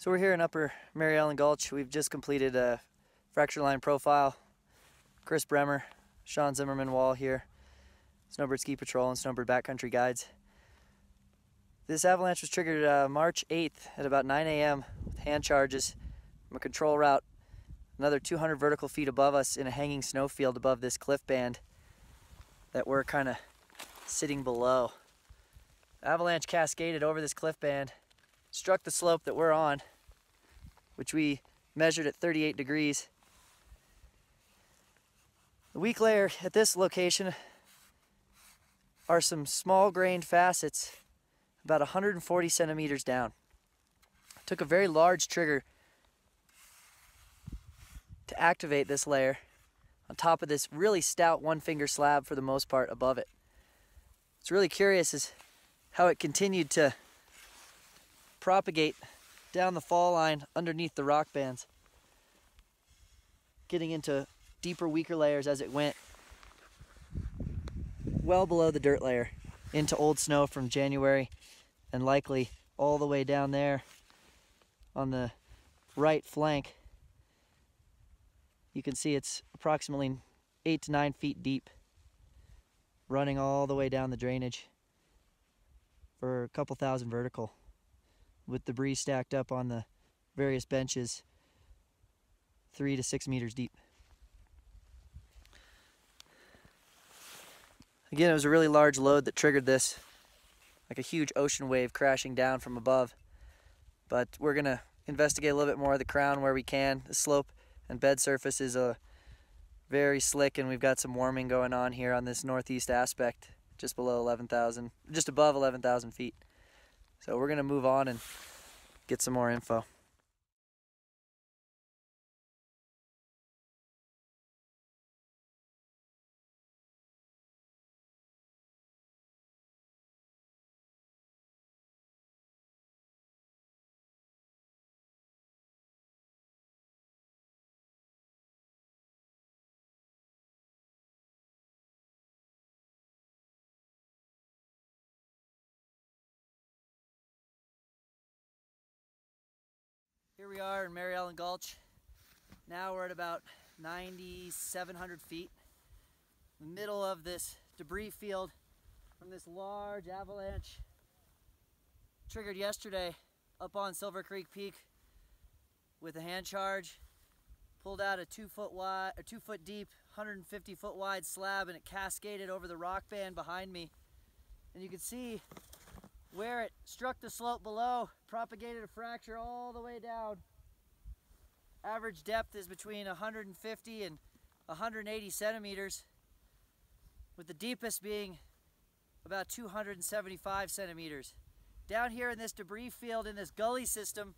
So we're here in Upper Mary Ellen Gulch. We've just completed a fracture line profile. Chris Bremer, Sean Zimmerman-Wall here, Snowbird Ski Patrol and Snowbird Backcountry Guides. This avalanche was triggered March 8th at about 9 a.m. with hand charges from a control route another 200 vertical feet above us in a hanging snowfield above this cliff band that we're kind of sitting below. The avalanche cascaded over this cliff band, struck the slope that we're on, which we measured at 38 degrees. The weak layer at this location are some small grained facets about 140 centimeters down. It took a very large trigger to activate this layer on top of this really stout one-finger slab for the most part above it. What's really curious is how it continued to propagate down the fall line underneath the rock bands, getting into deeper, weaker layers as it went well below the dirt layer into old snow from January, and likely all the way down there on the right flank. You can see it's approximately 8 to 9 feet deep, running all the way down the drainage for a couple thousand vertical, with debris stacked up on the various benches 3 to 6 meters deep. Again, it was a really large load that triggered this, like a huge ocean wave crashing down from above. But we're gonna investigate a little bit more of the crown where we can. The slope and bed surface is very slick, and we've got some warming going on here on this northeast aspect, just below 11,000, just above 11,000 feet. So we're gonna move on and get some more info. Here we are in Mary Ellen Gulch. Now we're at about 9,700 feet, in the middle of this debris field from this large avalanche triggered yesterday up on Silver Creek Peak with a hand charge. Pulled out a 2 foot wide, or 2 foot deep, 150 foot wide slab, and it cascaded over the rock band behind me. And you can see where it struck the slope below, propagated a fracture all the way down. Average depth is between 150 and 180 centimeters, with the deepest being about 275 centimeters. Down here in this debris field, in this gully system,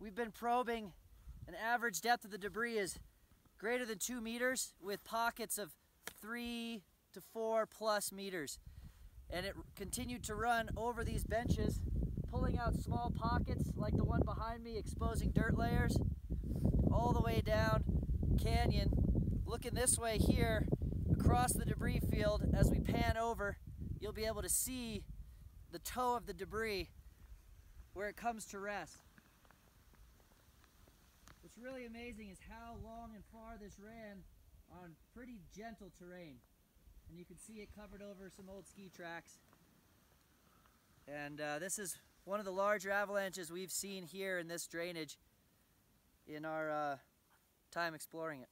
we've been probing. An average depth of the debris is greater than 2 meters, with pockets of 3 to 4 plus meters. And it continued to run over these benches, pulling out small pockets like the one behind me, exposing dirt layers, all the way down canyon. Looking this way here, across the debris field, as we pan over, you'll be able to see the toe of the debris where it comes to rest. What's really amazing is how long and far this ran on pretty gentle terrain. And you can see it covered over some old ski tracks. And this is one of the larger avalanches we've seen here in this drainage in our time exploring it.